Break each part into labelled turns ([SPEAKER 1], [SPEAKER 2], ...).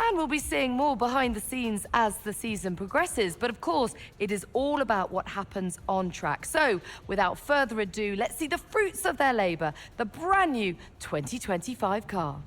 [SPEAKER 1] And we'll be seeing more behind the scenes as the season progresses. But of course, it is all about what happens on track. So, without further ado, let's see the fruits of their labour, the brand new 2025 car.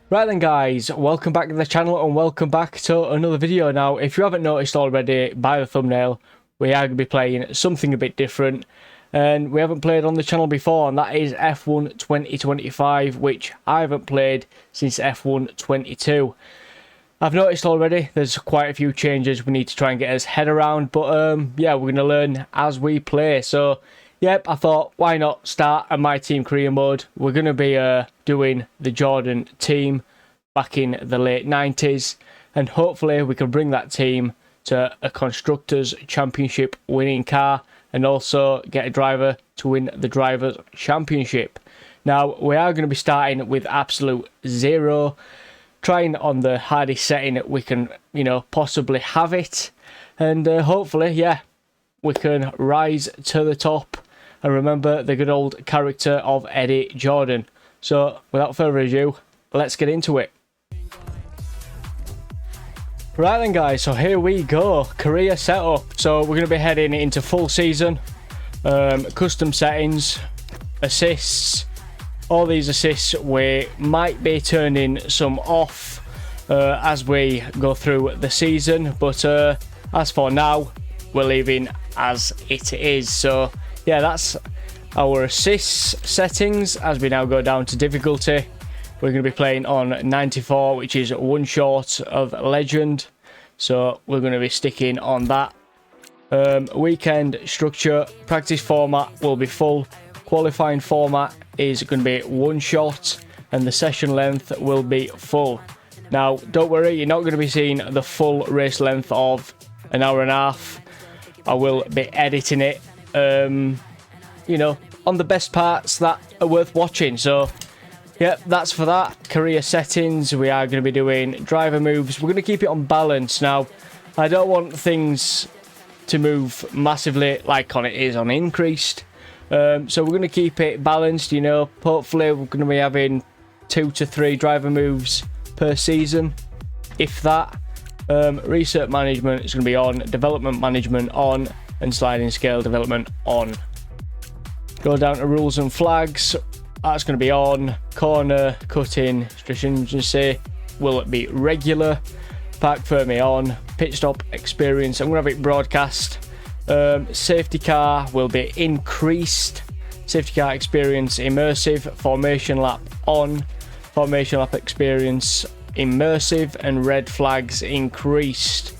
[SPEAKER 2] Right then guys, welcome back to the channel and welcome back to another video. Now, if you haven't noticed already by the thumbnail, we are going to be playing something a bit different. And we haven't played on the channel before, and that is F1 2025, which I haven't played since F1 22. I've noticed already there's quite a few changes we need to try and get us head around, but yeah, we're going to learn as we play. So yep, I thought, why not start a My Team career mode. We're going to be doing the Jordan team back in the late 90s. And hopefully we can bring that team to a Constructors' Championship winning car. And also get a driver to win the Drivers' Championship. Now, we are going to be starting with absolute zero. Trying on the hardest setting we can, possibly have it. And hopefully, yeah, we can rise to the top. And remember the good old character of Eddie Jordan. So, without further ado, let's get into it. Right then guys, so here we go. Career setup. So, we're going to be heading into full season. Custom settings. Assists. All these assists, we might be turning some off as we go through the season. But as for now, we're leaving as it is. So, yeah, that's our assists settings. As we now go down to difficulty, we're going to be playing on 94, which is one short of legend. So we're going to be sticking on that. Weekend structure, practice format will be full. Qualifying format is going to be one shot, and the session length will be full. Now, don't worry, you're not going to be seeing the full race length of an hour and a half. I will be editing it. On the best parts that are worth watching. So, yep, that's for that. Career settings, we are going to be doing driver moves. We're going to keep it on balance. Now, I don't want things to move massively like it is on increased. So we're going to keep it balanced, Hopefully, we're going to be having 2 to 3 driver moves per season, if that. Research management is going to be on, development management on, and sliding scale development on. Go down to rules and flags, that's going to be on. Corner, cutting, stringency will be regular. Park firmly on. Pit stop experience, I'm going to have it broadcast. Safety car will be increased. Safety car experience immersive. Formation lap on. Formation lap experience immersive, and red flags increased.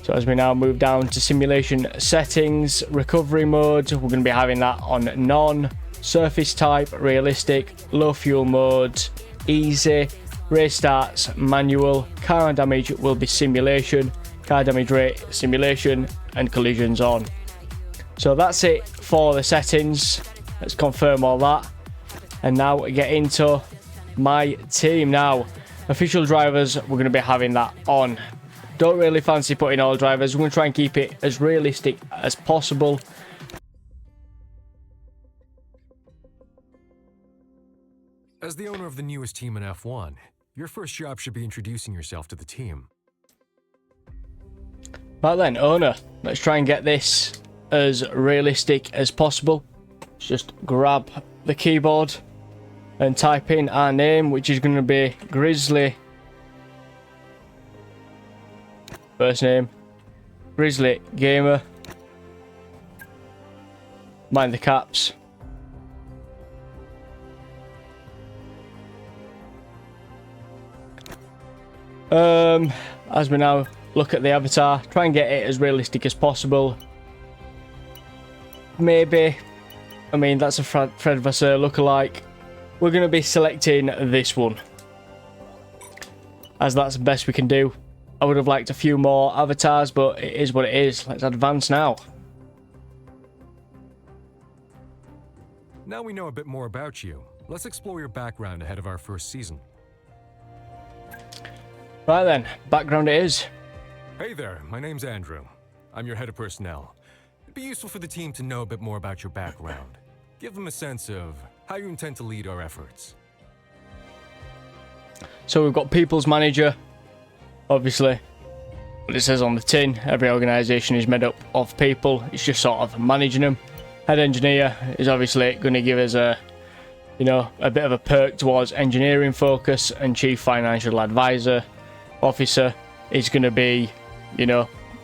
[SPEAKER 2] So as we now move down to simulation settings, recovery mode, we're going to be having that on none. Surface type, realistic. Low fuel mode, easy. Race starts, manual. Car damage will be simulation. Car damage rate, simulation. And collisions on. So that's it for the settings. Let's confirm all that. And now we get into my team. Now, official drivers, we're going to be having that on. Don't really fancy putting all drivers. We're going to try and keep it as realistic as possible.
[SPEAKER 3] As the owner of the newest team in F1, your first job should be introducing yourself to the team.
[SPEAKER 2] Right then, owner, let's try and get this as realistic as possible. Let's just grab the keyboard and type in our name, which is going to be Grizzly. First name, Grizzly Gamer. Mind the caps. As we now look at the avatar, try and get it as realistic as possible. Maybe I mean, that's a Fred Vasseur lookalike. We're going to be selecting this one, as that's the best we can do. I would have liked a few more avatars, but it is what it is. Let's advance now.
[SPEAKER 3] Now we know a bit more about you. Let's explore your background ahead of our first season.
[SPEAKER 2] Right then, background it is.
[SPEAKER 3] Hey there, my name's Andrew. I'm your head of personnel. It'd be useful for the team to know a bit more about your background. Give them a sense of how you intend to lead our efforts.
[SPEAKER 2] So we've got People's Manager, obviously. What it says on the tin, every organisation is made up of people. It's just sort of managing them. Head Engineer is obviously going to give us a bit of a perk towards engineering focus, and Chief Financial Advisor Officer is going to be,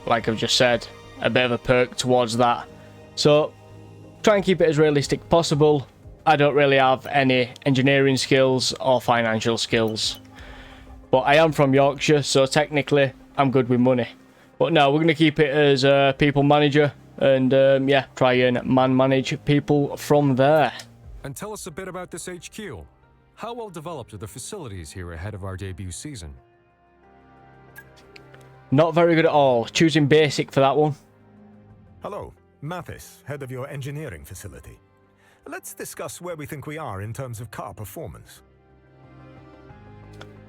[SPEAKER 2] like I've just said, a bit of a perk towards that. So try and keep it as realistic as possible. I don't really have any engineering skills or financial skills, but I am from Yorkshire, so technically I'm good with money. But no, we're going to keep it as a people manager, and yeah, try and manage people from there.
[SPEAKER 3] And tell us a bit about this HQ. How well developed are the facilities here ahead of our debut season?
[SPEAKER 2] Not very good at all. Choosing basic for that one.
[SPEAKER 4] Hello, Mathis, head of your engineering facility. Let's discuss where we think we are in terms of car performance.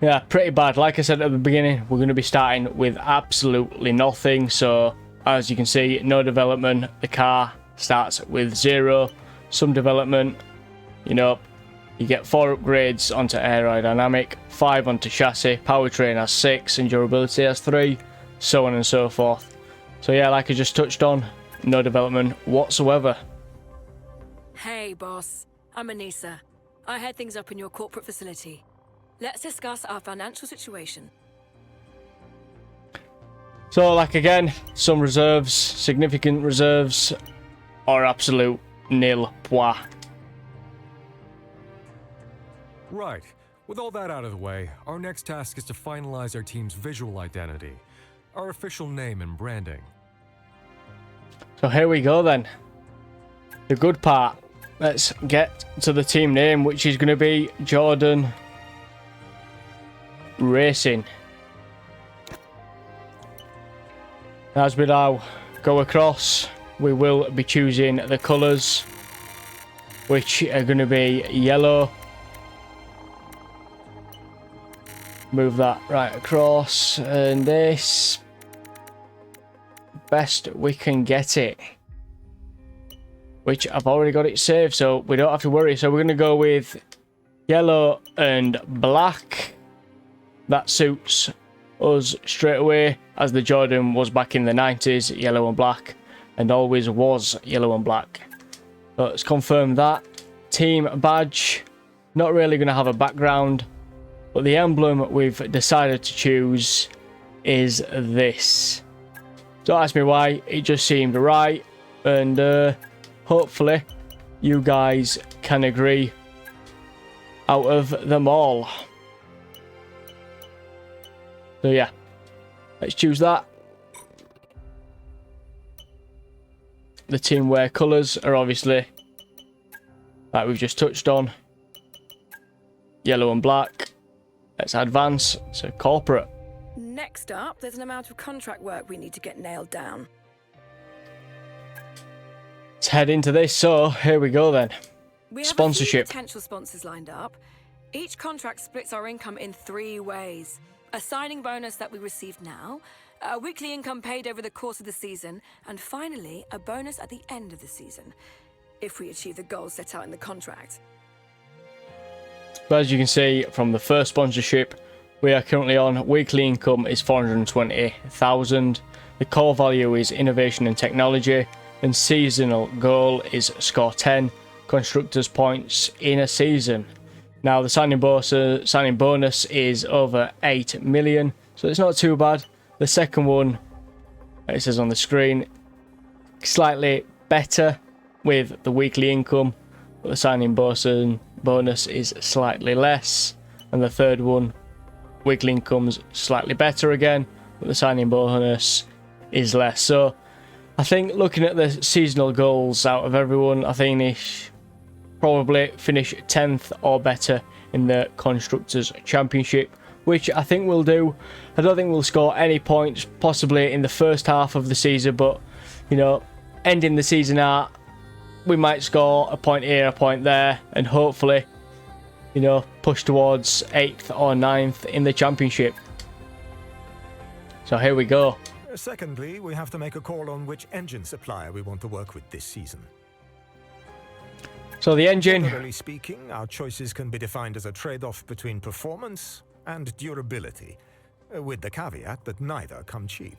[SPEAKER 2] Yeah, pretty bad. Like I said at the beginning, we're going to be starting with absolutely nothing. So, as you can see, no development. The car starts with 0. Some development, you get 4 upgrades onto aerodynamic, 5 onto chassis, powertrain has 6, and durability has 3, so on and so forth. So yeah, like I just touched on, no development whatsoever.
[SPEAKER 5] Hey, boss. I'm Anissa. I head things up in your corporate facility. Let's discuss our financial situation.
[SPEAKER 2] So, like again, some reserves, significant reserves, or absolute nil pois.
[SPEAKER 3] Right. With all that out of the way, our next task is to finalize our team's visual identity, our official name and branding.
[SPEAKER 2] So here we go then. The good part. Let's get to the team name, which is going to be Jordan Racing. As we now go across, we will be choosing the colours, which are going to be yellow. Move that right across, and this, best we can get it, which I've already got it saved, so we don't have to worry. So we're going to go with yellow and black. That suits us straight away, as the Jordan was back in the 90s, yellow and black, and always was yellow and black. So let's confirm that. Team badge, not really going to have a background, but the emblem we've decided to choose is this. Don't ask me why, it just seemed right, and hopefully you guys can agree out of them all. So yeah, let's choose that. The team wear colours are obviously, like we've just touched on, yellow and black. Let's advance, so corporate.
[SPEAKER 5] Next up, there's an amount of contract work we need to get nailed down.
[SPEAKER 2] Let's head into this, so here we go then.
[SPEAKER 5] We have
[SPEAKER 2] Sponsorship.
[SPEAKER 5] a few potential sponsors lined up. Each contract splits our income in 3 ways. A signing bonus that we receive now, a weekly income paid over the course of the season, and finally, a bonus at the end of the season, if we achieve the goals set out in the contract.
[SPEAKER 2] But as you can see from the first sponsorship we are currently on, weekly income is 420,000. The core value is innovation and technology, and seasonal goal is score 10 constructors points in a season. Now the signing bonus is over 8 million, so it's not too bad. The second one, it says on the screen, slightly better with the weekly income, but the signing bonus is slightly less. And the third one, weekly income's slightly better again, but the signing bonus is less. So I think looking at the seasonal goals out of everyone, I think probably finish 10th or better in the Constructors' Championship, which I think we'll do. I don't think we'll score any points, possibly in the first half of the season, but, you know, ending the season out, we might score a point here, a point there, and hopefully, you know, push towards 8th or 9th in the Championship. So here we go.
[SPEAKER 4] Secondly, we have to make a call on which engine supplier we want to work with this season.
[SPEAKER 2] So the engine...
[SPEAKER 4] Generally speaking, our choices can be defined as a trade-off between performance and durability, with the caveat that neither come cheap.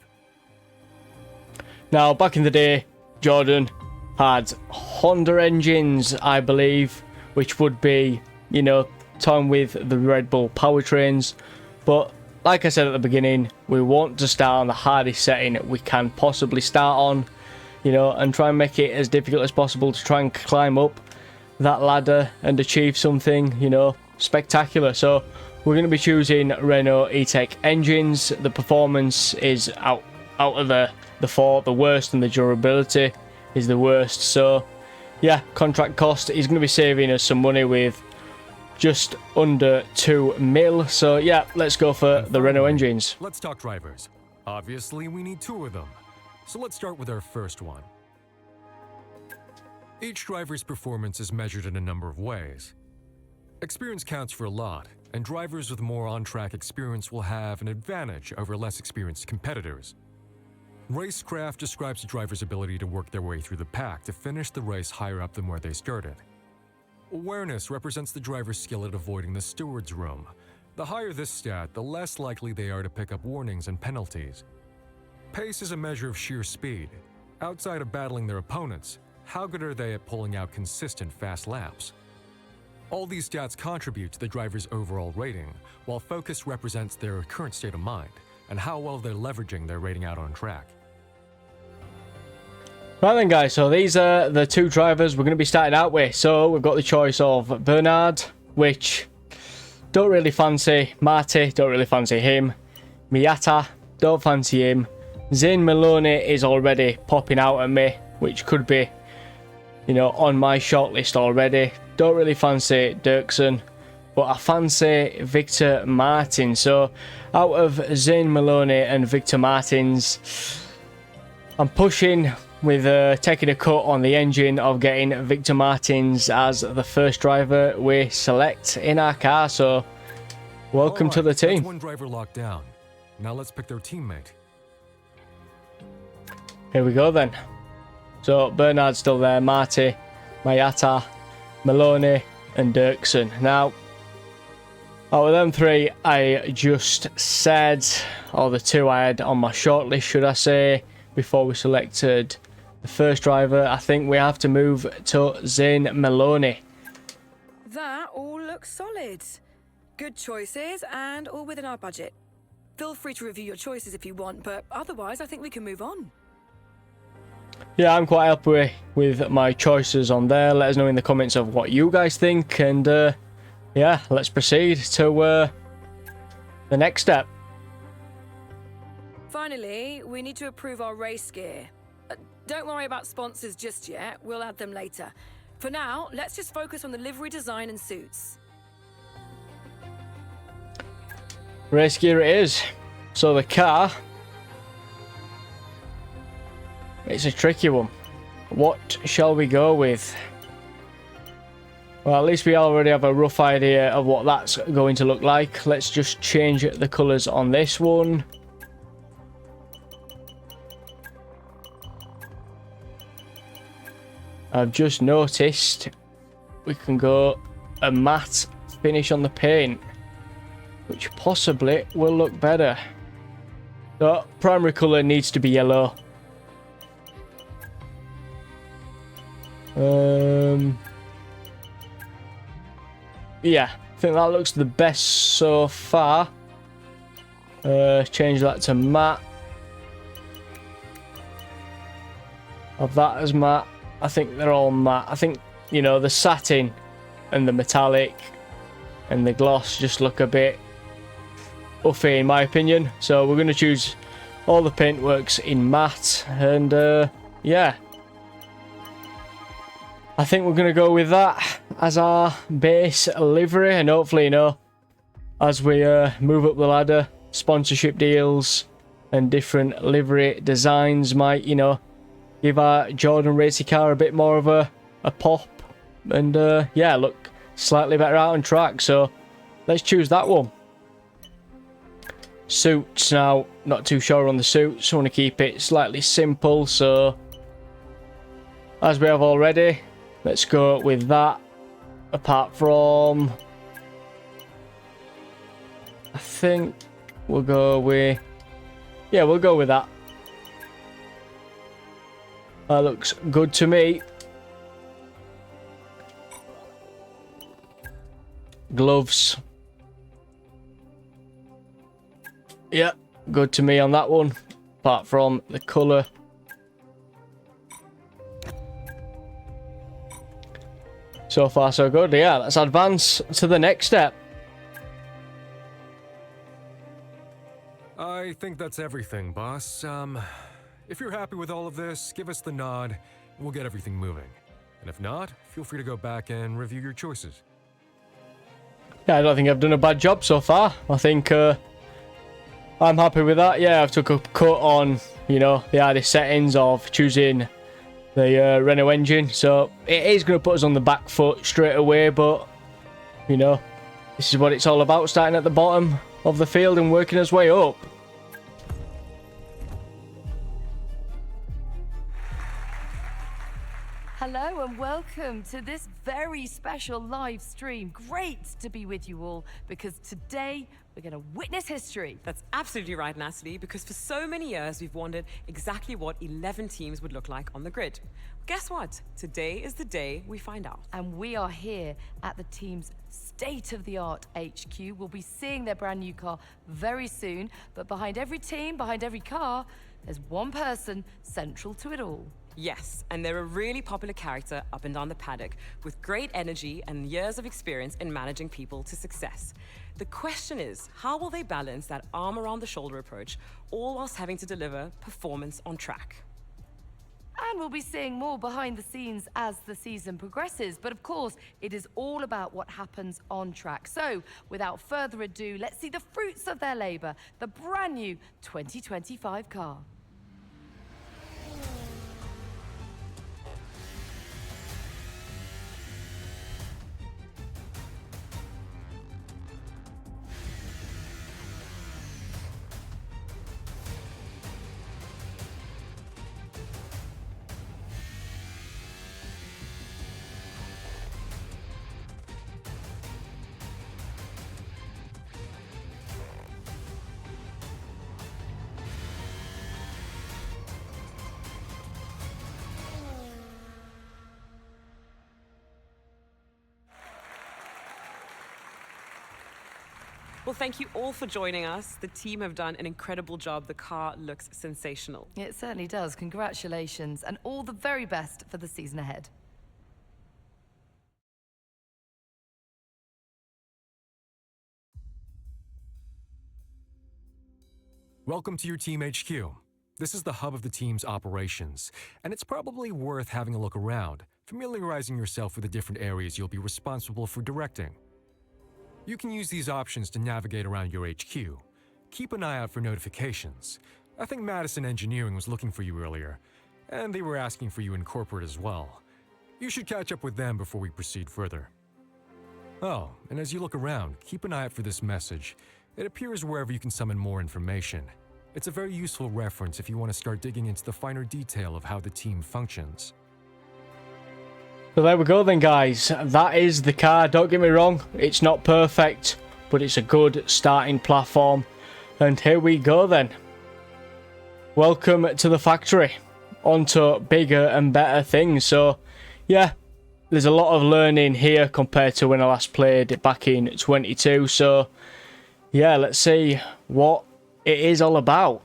[SPEAKER 2] Now, back in the day, Jordan had Honda engines, I believe, which would be, you know, time with the Red Bull powertrains. But like I said at the beginning, we want to start on the hardest setting we can possibly start on, you know, and try and make it as difficult as possible to try and climb up that ladder and achieve something, you know, spectacular. So we're going to be choosing Renault E-Tech engines. The performance is out of the four, the worst, and the durability is the worst. So yeah, contract cost is going to be saving us some money with just under 2 mil. So yeah, let's go for the Renault engines.
[SPEAKER 3] Let's talk drivers. Obviously, we need 2 of them. So let's start with our first one. Each driver's performance is measured in a number of ways. Experience counts for a lot, and drivers with more on-track experience will have an advantage over less experienced competitors. Racecraft describes a driver's ability to work their way through the pack to finish the race higher up than where they started. Awareness represents the driver's skill at avoiding the steward's room. The higher this stat, the less likely they are to pick up warnings and penalties. Pace is a measure of sheer speed. Outside of battling their opponents, how good are they at pulling out consistent fast laps? All these stats contribute to the driver's overall rating, while focus represents their current state of mind and how well they're leveraging their rating out on track.
[SPEAKER 2] Right then, guys, so these are the 2 drivers we're going to be starting out with. So we've got the choice of Bernard, which don't really fancy. Marty, don't really fancy him. Miata, don't fancy him. Zane Maloney is already popping out at me, which could be, you know, on my shortlist already. Don't really fancy Dirksen, but I fancy Victor Martin. So out of Zane Maloney and Victor Martins, I'm pushing with taking a cut on the engine of getting Victor Martins as the first driver we select in our car. So welcome to the team.
[SPEAKER 3] That's one driver locked down. Now let's pick their teammate.
[SPEAKER 2] Here we go then. So Bernard's still there, Marty, Mayata, Maloney and Dirksen. Now, out of them 3 I just said, or the 2 I had on my shortlist, should I say, before we selected the first driver, I think we have to move to Zane Maloney.
[SPEAKER 5] That all looks solid. Good choices and all within our budget. Feel free to review your choices if you want, but otherwise I think we can move on.
[SPEAKER 2] Yeah, I'm quite happy with my choices on there. Let us know in the comments of what you guys think, and yeah, let's proceed to the next step.
[SPEAKER 5] Finally, we need to approve our race gear. Don't worry about sponsors just yet, we'll add them later. For now, let's just focus on the livery design and suits.
[SPEAKER 2] Race gear it is. So the car, it's a tricky one. What shall we go with? Well, at least we already have a rough idea of what that's going to look like. Let's just change the colours on this one. I've just noticed we can go a matte finish on the paint, which possibly will look better. The primary colour needs to be yellow. Yeah, I think that looks the best so far. Change that to matte. Of that as matte. I think they're all matte. I think, you know, the satin and the metallic and the gloss just look a bit uffy in my opinion. So we're going to choose all the paintworks in matte, and yeah, I think we're going to go with that. as our base livery, and hopefully, you know, as we move up the ladder, sponsorship deals and different livery designs might, you know, give our Jordan racing car a bit more of a pop and yeah, look slightly better out on track. So let's choose that one. Suits, now not too sure on the suits. I want to keep it slightly simple, so as we have already, let's go with that. Apart from, I think we'll go with, yeah, we'll go with that. That looks good to me. Gloves. Yeah, good to me on that one. Apart from the colour. So far so good. Yeah, let's advance to the next step.
[SPEAKER 3] I think that's everything, boss. If you're happy with all of this, give us the nod, and we'll get everything moving. And if not, feel free to go back and review your choices.
[SPEAKER 2] Yeah, I don't think I've done a bad job so far. I think I'm happy with that. Yeah, I've took a cut on, you know, the hardest settings of choosing the Renault engine. So it is going to put us on the back foot straight away, but, you know, this is what it's all about, starting at the bottom of the field and working us way up.
[SPEAKER 1] Hello and welcome to this very special live stream. Great to be with you all because today we're going to witness history.
[SPEAKER 6] That's absolutely right, Natalie, because for so many years we've wondered exactly what 11 teams would look like on the grid. Guess what? Today is the day we find out.
[SPEAKER 1] And we are here at the team's state-of-the-art HQ. We'll be seeing their brand new car very soon, but behind every team, behind every car, there's one person central to it all.
[SPEAKER 6] Yes, and they're a really popular character up and down the paddock with great energy and years of experience in managing people to success. The question is, how will they balance that arm around the shoulder approach, all whilst having to deliver performance on track?
[SPEAKER 1] And we'll be seeing more behind the scenes as the season progresses. But of course, it is all about what happens on track. So without further ado, let's see the fruits of their labor, the brand new 2025 car.
[SPEAKER 6] Well, thank you all for joining us. The team have done an incredible job. The car looks sensational.
[SPEAKER 1] It certainly does. Congratulations and all the very best for the season ahead.
[SPEAKER 3] Welcome to your Team HQ. This is the hub of the team's operations, and it's probably worth having a look around, familiarizing yourself with the different areas you'll be responsible for directing. You can use these options to navigate around your HQ. Keep an eye out for notifications. I think Madison Engineering was looking for you earlier, and they were asking for you in corporate as well. You should catch up with them before we proceed further. Oh, and as you look around, keep an eye out for this message. It appears wherever you can summon more information. It's a very useful reference if you want to start digging into the finer detail of how the team functions.
[SPEAKER 2] So there we go then, guys. That is the car. Don't get me wrong, it's not perfect, but it's a good starting platform. And here we go then. Welcome to the factory. On to bigger and better things. So, yeah, there's a lot of learning here compared to when I last played it back in 22. So, yeah, let's see what it is all about.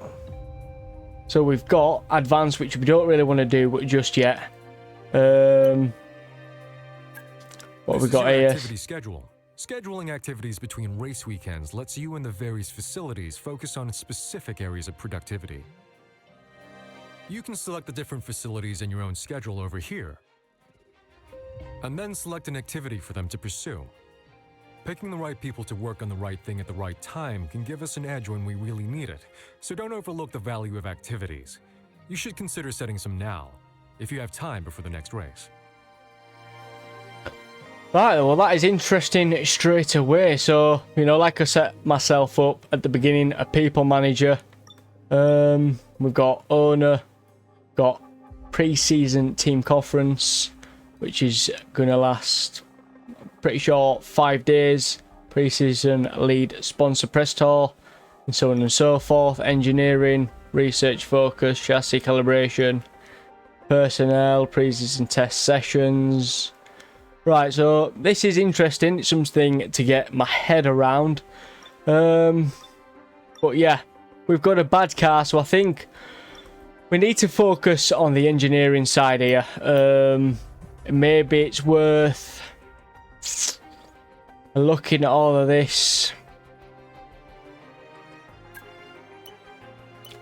[SPEAKER 2] So we've got advanced, which we don't really want to do just yet. What have we got here?
[SPEAKER 3] Activity schedule. Scheduling activities between race weekends lets you and the various facilities focus on specific areas of productivity. You can select the different facilities in your own schedule over here. and then select an activity for them to pursue. Picking the right people to work on the right thing at the right time can give us an edge when we really need it, so don't overlook the value of activities. You should consider setting some now, if you have time before the next race.
[SPEAKER 2] Right, well that is interesting straight away. So, you know, like I set myself up at the beginning, a people manager. We've got owner, got pre-season team conference, which is going to last, pretty sure, 5 days. Pre-season lead sponsor press tour, and so on and so forth. Engineering, research focus, chassis calibration, personnel, pre-season test sessions. Right, so this is interesting. It's something to get my head around. But yeah, we've got a bad car, so I think we need to focus on the engineering side here. Maybe it's worth looking at all of this.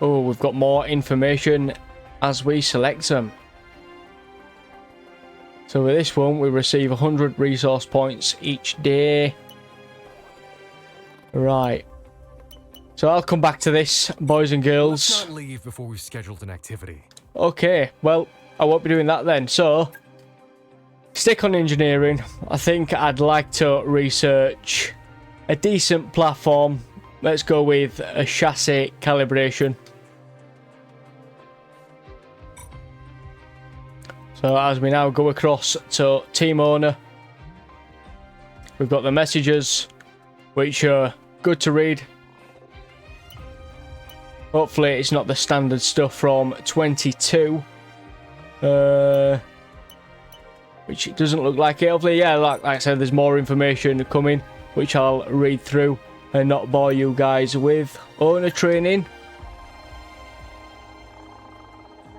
[SPEAKER 2] Oh, we've got more information as we select them. So with this one, we receive 100 resource points each day. Right. So I'll come back to this, boys and girls.
[SPEAKER 3] Let's not leave before we've scheduled an activity.
[SPEAKER 2] Okay, well, I won't be doing that then. So, stick on engineering. I think I'd like to research a decent platform. Let's go with a chassis calibration. So as we now go across to team owner, we've got the messages, which are good to read. Hopefully it's not the standard stuff from 22. Which it doesn't look like it. Hopefully, yeah, like I said, there's more information coming, which I'll read through and not bore you guys with. Owner training.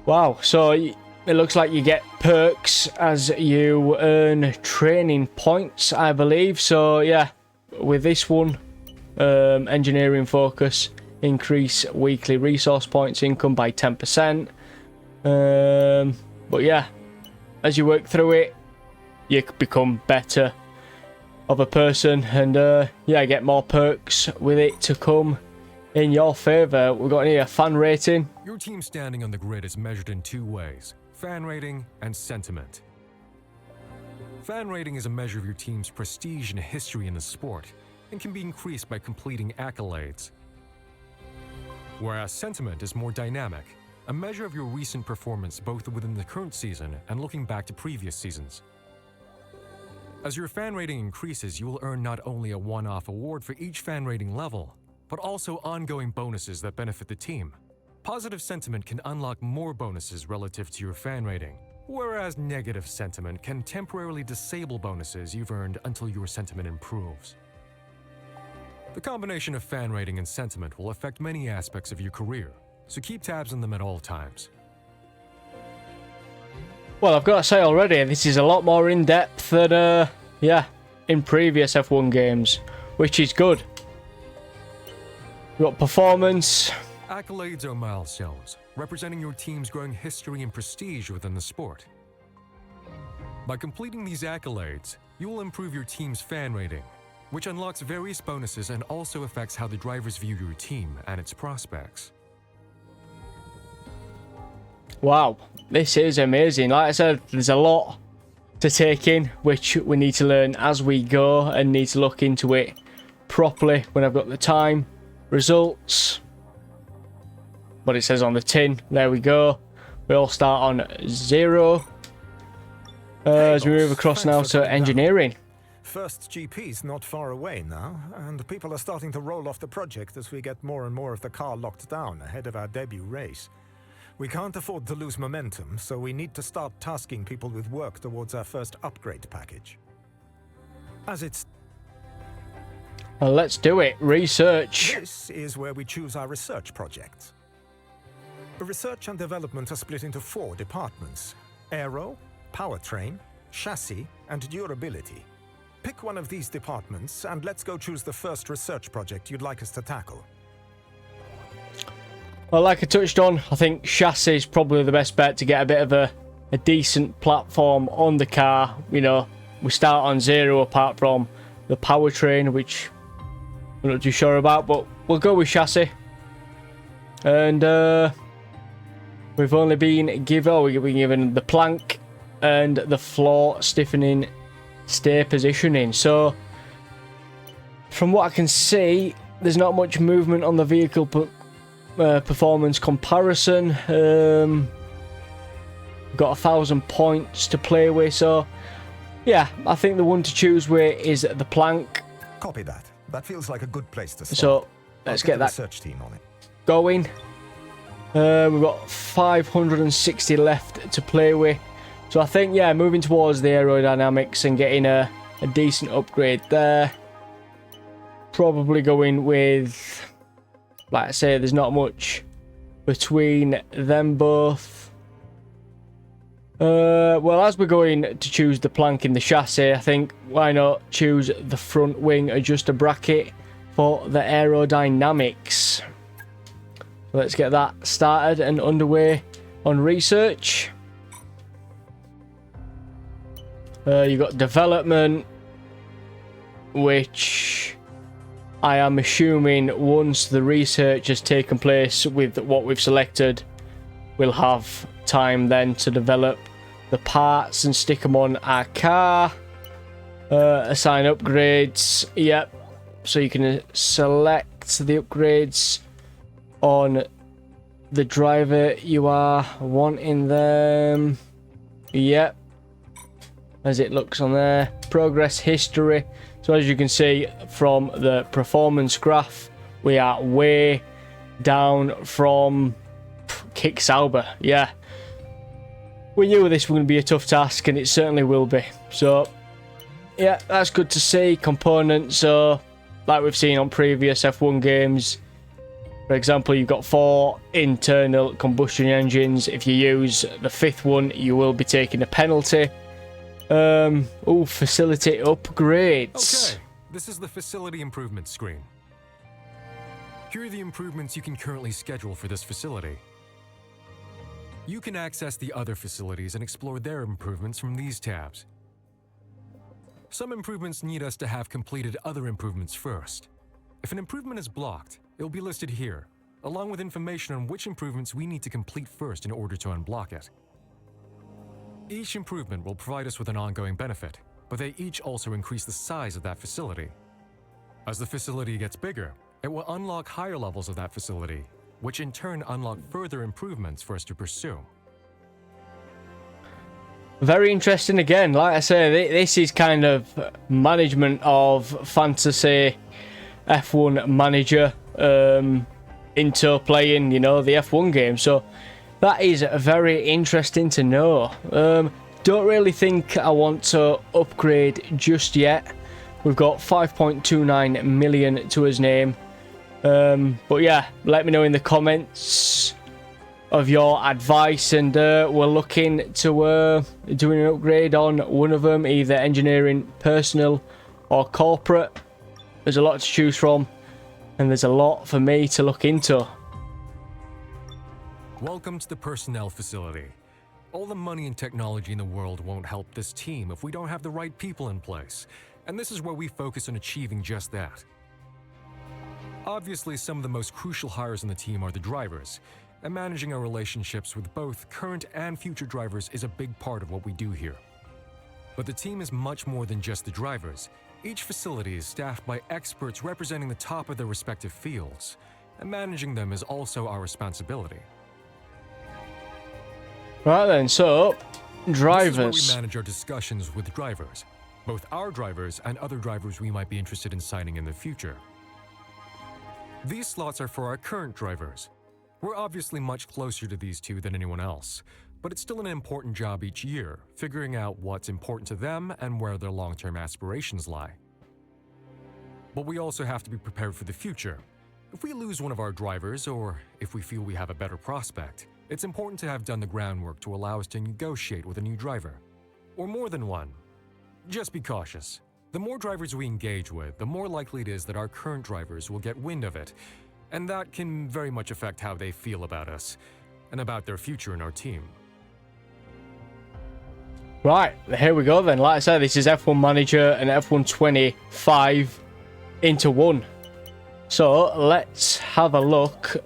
[SPEAKER 2] Wow, so it looks like you get perks as you earn training points, I believe. So yeah, with this one, engineering focus, increase weekly resource points income by 10%. But yeah, as you work through it, you become better of a person, and yeah, get more perks with it to come in your favour. We've got here fan rating.
[SPEAKER 3] Your team's standing on the grid is measured in 2 ways: fan rating and sentiment. Fan rating is a measure of your team's prestige and history in the sport, and can be increased by completing accolades. Whereas sentiment is more dynamic, a measure of your recent performance both within the current season and looking back to previous seasons. As your fan rating increases, you will earn not only a one-off award for each fan rating level, but also ongoing bonuses that benefit the team. Positive sentiment can unlock more bonuses relative to your fan rating, whereas negative sentiment can temporarily disable bonuses you've earned until your sentiment improves. The combination of fan rating and sentiment will affect many aspects of your career, so keep tabs on them at all times.
[SPEAKER 2] Well, I've got to say already, this is a lot more in-depth than, yeah, in previous F1 games, which is good. We've got performance.
[SPEAKER 3] Accolades are milestones, representing your team's growing history and prestige within the sport. By completing these accolades, you will improve your team's fan rating, which unlocks various bonuses and also affects how the drivers view your team and its prospects.
[SPEAKER 2] Wow, this is amazing. Like I said, there's a lot to take in, which we need to learn as we go and need to look into it properly when I've got the time. Results. What it says on the tin. There we go. We all start on 0. As we move across now to engineering.
[SPEAKER 4] First GP's not far away now, and people are starting to roll off the project as we get more and more of the car locked down ahead of our debut race. We can't afford to lose momentum, so we need to start tasking people with work towards our first upgrade package. As it's...
[SPEAKER 2] Well, let's do it. Research.
[SPEAKER 4] This is where we choose our research projects. Research and development are split into 4 departments: aero, powertrain, chassis, and durability. Pick one of these departments, and let's go choose the first research project you'd like us to tackle.
[SPEAKER 2] Well, like I touched on, I think chassis is probably the best bet to get a bit of a a decent platform on the car. You know, we start on 0 apart from the powertrain, which I'm not too sure about, but we'll go with chassis. And we've only been given the plank and the floor stiffening stay positioning. So from what I can see, there's not much movement on the vehicle performance comparison. Got 1,000 points to play with, so yeah, I think the one to choose with is the plank.
[SPEAKER 4] Copy that. That feels like a good place to start.
[SPEAKER 2] So let's get that
[SPEAKER 4] research team on it.
[SPEAKER 2] going. We've got 560 left to play with, so I think, yeah, moving towards the aerodynamics and getting a decent upgrade there. Probably going with, like I say, there's not much between them both. Well, as we're going to choose the plank in the chassis, I think why not choose the front wing adjuster bracket for the aerodynamics. Let's get that started and underway on research. You've got development, which I am assuming once the research has taken place with what we've selected, we'll have time then to develop the parts and stick them on our car. Assign upgrades, yep, so you can select the upgrades on the driver you are wanting them. Yep, as it looks on there. Progress history. So as you can see from the performance graph, we are way down from Kick Sauber. Yeah, we knew this was going to be a tough task, and it certainly will be. So yeah, that's good to see. Components, so like we've seen on previous F1 games, for example, you've got 4 internal combustion engines. If you use the 5th one, you will be taking a penalty. Facility upgrades.
[SPEAKER 3] Okay, this is the facility improvement screen. Here are the improvements you can currently schedule for this facility. You can access the other facilities and explore their improvements from these tabs. Some improvements need us to have completed other improvements first. If an improvement is blocked, it will be listed here, along with information on which improvements we need to complete first in order to unblock it. Each improvement will provide us with an ongoing benefit, but they each also increase the size of that facility. As the facility gets bigger, it will unlock higher levels of that facility, which in turn unlock further improvements for us to pursue.
[SPEAKER 2] Very interesting again. Like I say, this is kind of management of fantasy F1 manager into playing, you know, the F1 game. So that is very interesting to know. Don't really think I want to upgrade just yet. We've got 5.29 million to his name. But yeah, let me know in the comments of your advice, and we're looking to doing an upgrade on one of them, either engineering, personal, or corporate. There's a lot to choose from, and there's a lot for me to look into.
[SPEAKER 3] Welcome to the personnel facility. All the money and technology in the world won't help this team if we don't have the right people in place, and this is where we focus on achieving just that. Obviously, some of the most crucial hires on the team are the drivers, and managing our relationships with both current and future drivers is a big part of what we do here. But the team is much more than just the drivers. Each facility is staffed by experts representing the top of their respective fields, and managing them is also our responsibility.
[SPEAKER 2] Right then, so drivers.
[SPEAKER 3] This is where we manage our discussions with drivers, both our drivers and other drivers we might be interested in signing in the future. These slots are for our current drivers. We're obviously much closer to these two than anyone else, but it's still an important job each year, figuring out what's important to them and where their long-term aspirations lie. But we also have to be prepared for the future. If we lose one of our drivers, or if we feel we have a better prospect, it's important to have done the groundwork to allow us to negotiate with a new driver. Or more than one. Just be cautious. The more drivers we engage with, the more likely it is that our current drivers will get wind of it, and that can very much affect how they feel about us, and about their future in our team.
[SPEAKER 2] Right, here we go then. Like I said, this is F1 Manager and F1 25 into one. So let's have a look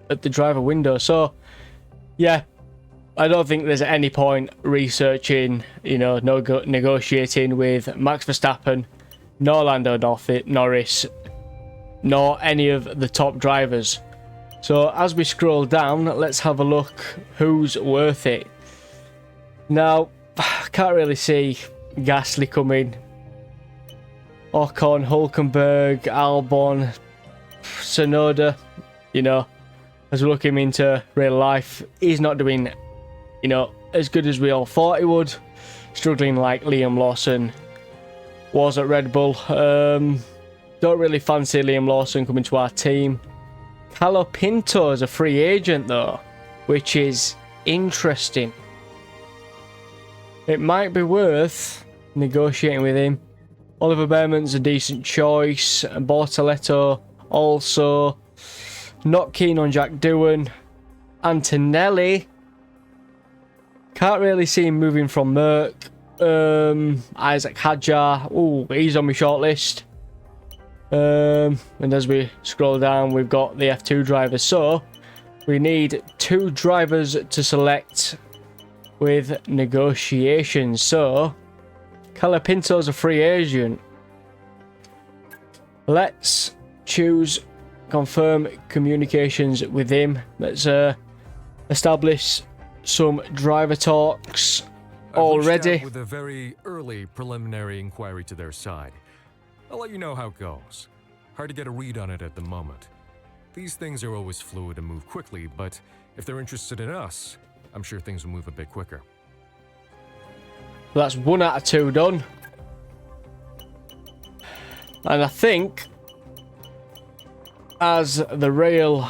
[SPEAKER 2] at the driver window. So yeah, I don't think there's any point researching, you know, negotiating with Max Verstappen, nor Lando Norris, nor any of the top drivers. So as we scroll down, let's have a look who's worth it. Now, I can't really see Gasly coming. Ocon, Hülkenberg, Albon, Tsunoda, you know, as we look him into real life, he's not doing, you know, as good as we all thought he would. Struggling like Liam Lawson was at Red Bull. Don't really fancy Liam Lawson coming to our team. Colapinto is a free agent though, which is interesting. It might be worth negotiating with him. Oliver Behrman's a decent choice. Bortoletto also. Not keen on Jack Doohan. Antonelli. Can't really see him moving from Merck. Isaac Hadjar. Oh, he's on my shortlist. And as we scroll down, we've got the F2 drivers. So we need 2 drivers to select with negotiations. So Colapinto's a free agent. Let's choose confirm communications with him. Let's establish some driver talks already.
[SPEAKER 3] With a very early preliminary inquiry to their side. I'll let you know how it goes. Hard to get a read on it at the moment. These things are always fluid and move quickly, but if they're interested in us, I'm sure things will move a bit quicker.
[SPEAKER 2] That's 1 out of 2 done. And I think, as the real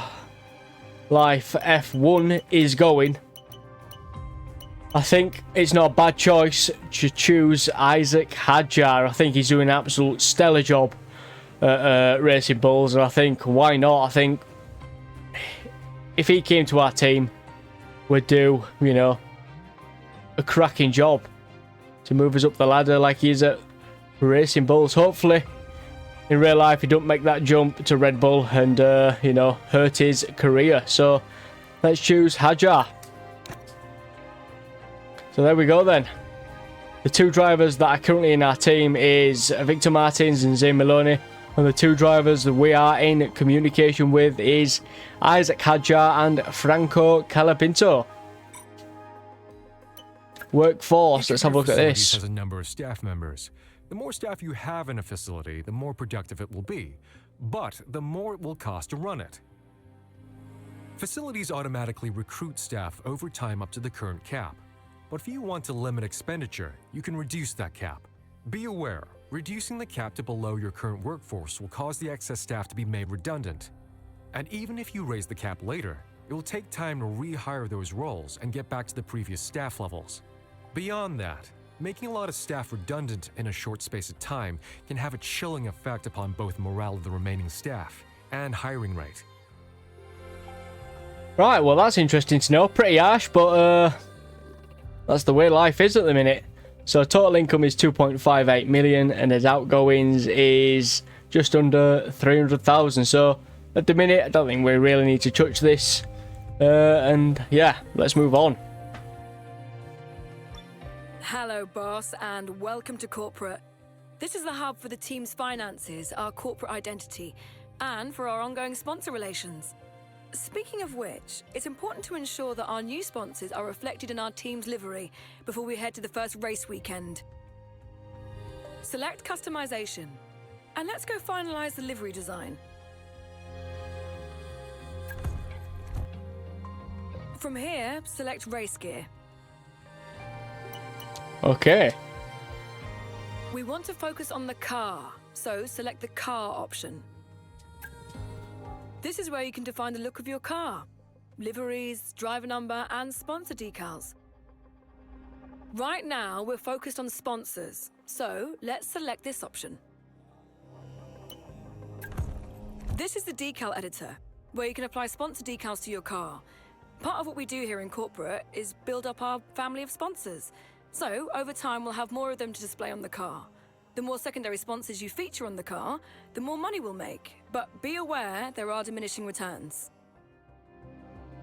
[SPEAKER 2] life F1 is going, I think it's not a bad choice to choose Isaac Hadjar. I think he's doing an absolute stellar job at Racing Bulls, and I think, why not? I think if he came to our team, we'd do, you know, a cracking job to move us up the ladder like he is at Racing Bulls. Hopefully, in real life, he don't make that jump to Red Bull and, you know, hurt his career. So let's choose Hadjar. So there we go then. The 2 drivers that are currently in our team is Victor Martins and Zane Maloney. And the 2 drivers that we are in communication with is Isaac Hadjar and Franco Colapinto. Workforce, let's have a look at this.
[SPEAKER 3] Has a number of staff members. The more staff you have in a facility, the more productive it will be. But the more it will cost to run it. Facilities automatically recruit staff over time up to the current cap. But if you want to limit expenditure, you can reduce that cap. Be aware, reducing the cap to below your current workforce will cause the excess staff to be made redundant. And even if you raise the cap later, it will take time to rehire those roles and get back to the previous staff levels. Beyond that, making a lot of staff redundant in a short space of time can have a chilling effect upon both morale of the remaining staff and hiring rate.
[SPEAKER 2] Right, well that's interesting to know. Pretty harsh, but that's the way life is at the minute. So total income is 2.58 million and his outgoings is just under 300,000. So at the minute, I don't think we really need to touch this. And yeah, let's move on.
[SPEAKER 5] Hello, boss, and welcome to corporate. This is the hub for the team's finances, our corporate identity, and for our ongoing sponsor relations. Speaking of which, it's important to ensure that our new sponsors are reflected in our team's livery before we head to the first race weekend. Select customization, and let's go finalize the livery design. From here, select race gear.
[SPEAKER 2] Okay.
[SPEAKER 5] We want to focus on the car, so select the car option. This is where you can define the look of your car, liveries, driver number, and sponsor decals. Right now, we're focused on sponsors, so let's select this option. This is the decal editor, where you can apply sponsor decals to your car. Part of what we do here in corporate is build up our family of sponsors. So, over time, we'll have more of them to display on the car. The more secondary sponsors you feature on the car, the more money we'll make. But be aware, there are diminishing returns.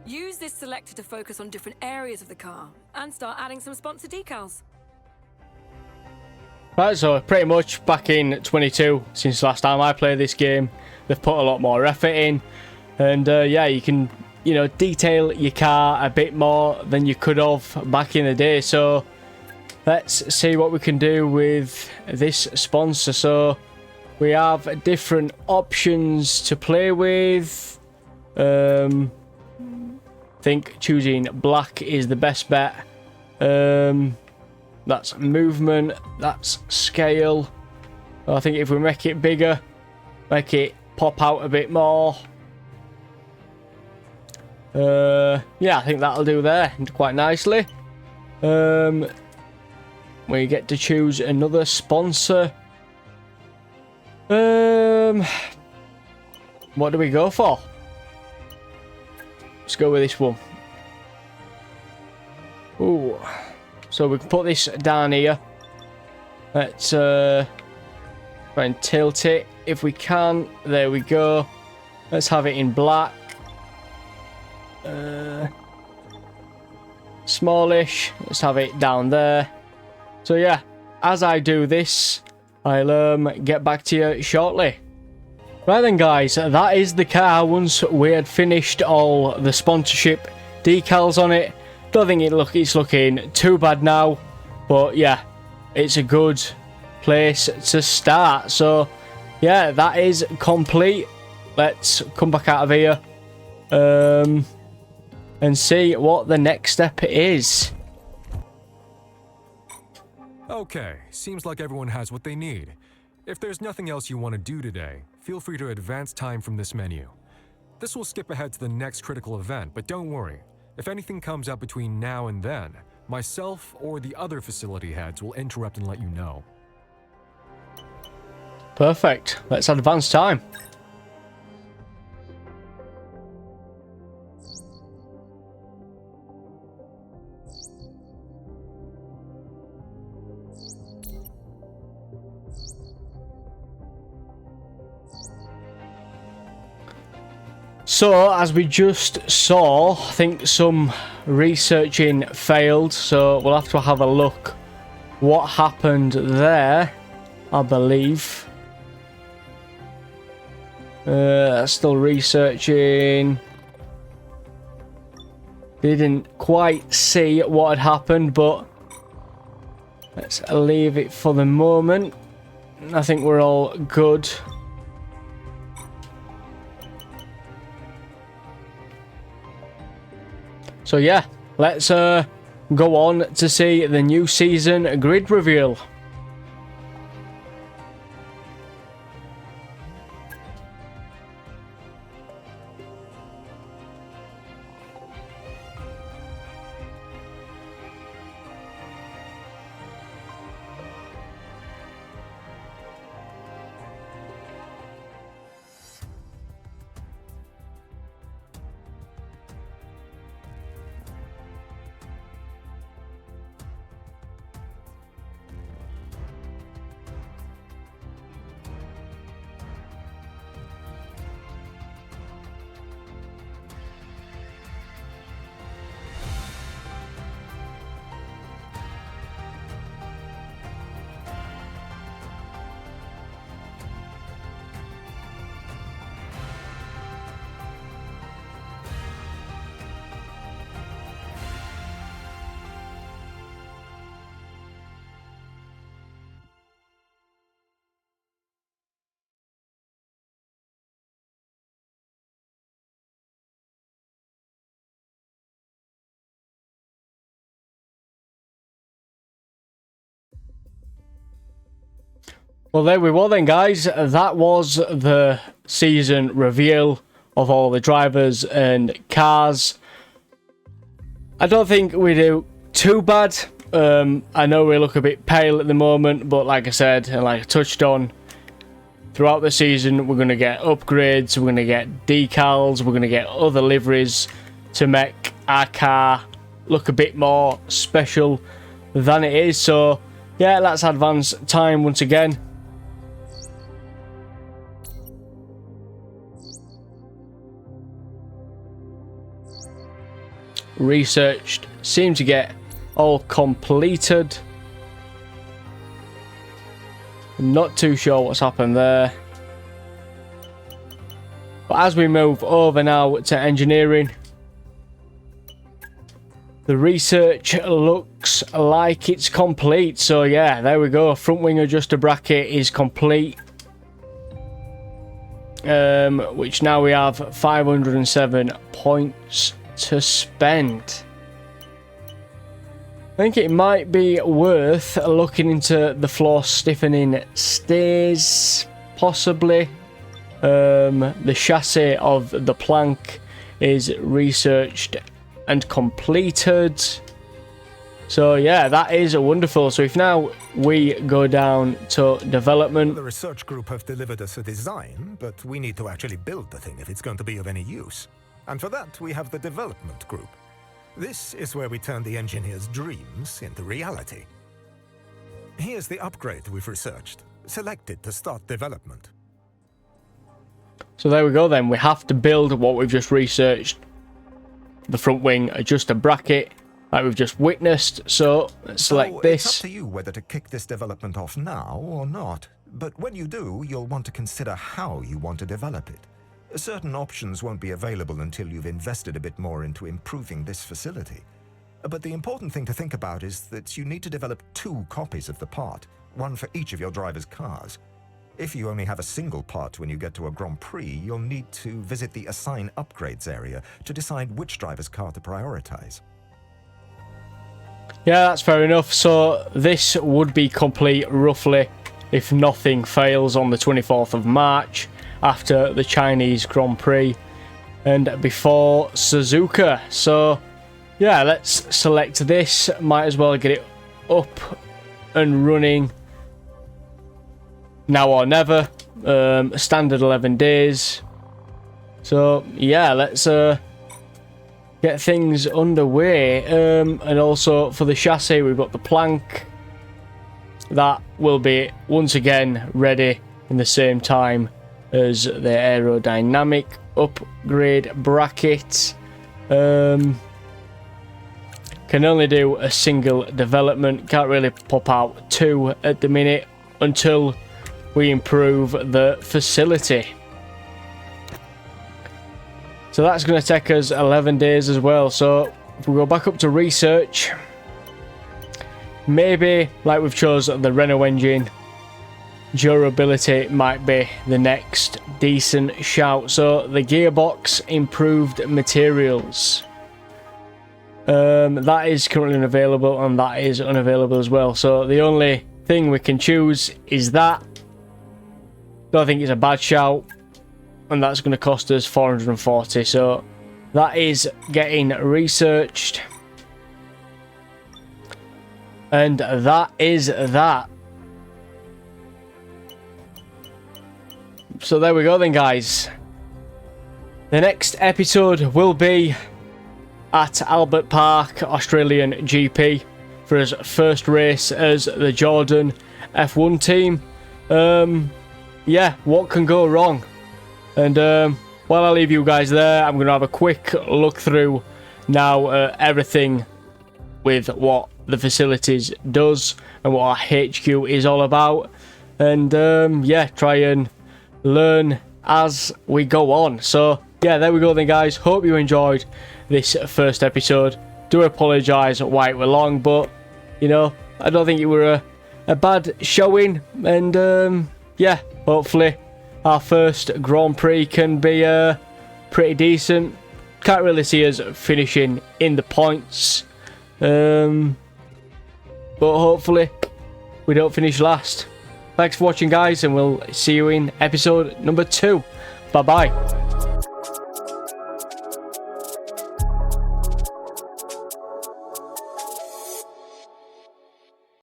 [SPEAKER 5] Use this selector to focus on different areas of the car and start adding some sponsor decals.
[SPEAKER 2] Right, so pretty much back in 22, since last time I played this game, they've put a lot more effort in. And yeah, you can, you know, detail your car a bit more than you could have back in the day. So let's see what we can do with this sponsor. So we have different options to play with. I think choosing black is the best bet. That's movement, that's scale. I think if we make it bigger, make it pop out a bit more. Yeah, I think that'll do there quite nicely. We get to choose another sponsor. What do we go for? Let's go with this one. Ooh. So we can put this down here. Let's try and tilt it if we can. There we go. Let's have it in black. Smallish. Let's have it down there. So yeah, as I do this, I'll get back to you shortly. Right then guys, that is the car once we had finished all the sponsorship decals on it. Don't think it's looking too bad now, but yeah, it's a good place to start. So yeah, that is complete. Let's come back out of here and see what the next step is.
[SPEAKER 3] Okay, seems like everyone has what they need. If there's nothing else you want to do today, feel free to advance time from this menu. This will skip ahead to the next critical event, but don't worry. If anything comes up between now and then, myself or the other facility heads will interrupt and let you know.
[SPEAKER 2] Perfect. Let's advance time. So, as we just saw, I think some researching failed, so we'll have to have a look what happened there, I believe. Still researching. Didn't quite see what had happened, but let's leave it for the moment. I think we're all good. So yeah, let's go on to see the new season grid reveal. Well, there we were then, guys. That was the season reveal of all the drivers and cars. I don't think we do too bad. I know we look a bit pale at the moment, but like I said, and like I touched on, throughout the season, we're going to get upgrades, we're going to get decals, we're going to get other liveries to make our car look a bit more special than it is. So yeah, let's advance time once again. Researched, seem to get all completed. Not too sure what's happened there. But as we move over now to engineering, the research looks like it's complete. So yeah, there we go. Front wing adjuster bracket is complete. Which now we have 507 points to spend. I think it might be worth looking into the floor stiffening stays, possibly. The chassis of the plank is researched and completed. So yeah, that is wonderful. So if now we go down to development.
[SPEAKER 4] The research group have delivered us a design, but we need to actually build the thing if it's going to be of any use. And for that, we have the development group. This is where we turn the engineer's dreams into reality. Here's the upgrade we've researched. Select it to start development.
[SPEAKER 2] So there we go then. We have to build what we've just researched. The front wing adjuster bracket, like we've just witnessed. So let's select this.
[SPEAKER 4] It's up to you whether to kick this development off now or not. But when you do, you'll want to consider how you want to develop it. Certain options won't be available until you've invested a bit more into improving this facility. But the important thing to think about is that you need to develop 2 copies of the part, one for each of your driver's cars. If you only have a single part when you get to a Grand Prix, you'll need to visit the Assign Upgrades area to decide which driver's car to prioritize.
[SPEAKER 2] Yeah, that's fair enough. So this would be complete roughly if nothing fails on the 24th of March after the Chinese Grand Prix and before Suzuka. So yeah, let's select this. Might as well get it up and running now or never. Standard 11 days. So yeah, let's get things underway. And also for the chassis, we've got the plank. That will be once again ready in the same time as the aerodynamic upgrade bracket. Can only do a single development. Can't really pop out 2 at the minute until we improve the facility. So that's going to take us 11 days as well. So if we go back up to research, maybe like we've chosen the Renault engine, durability might be the next decent shout. So the gearbox, improved materials. That is currently unavailable and that is unavailable as well. So the only thing we can choose is that. Don't think it's a bad shout, and that's going to cost us 440. So that is getting researched, and that is that. So there we go then, guys. The next episode will be at Albert Park Australian GP for his first race as the Jordan F1 team. Yeah, what can go wrong? And while I leave you guys there, I'm going to have a quick look through now everything with what the facilities does and what our HQ is all about. And yeah, try and learn as we go on. So yeah, there we go then, guys. Hope you enjoyed this first episode. Do apologise why it were long, but you know, I don't think it were a bad showing. And yeah, hopefully our first Grand Prix can be pretty decent. Can't really see us finishing in the points, but hopefully we don't finish last. Thanks for watching, guys, and we'll see you in episode number 2. Bye bye.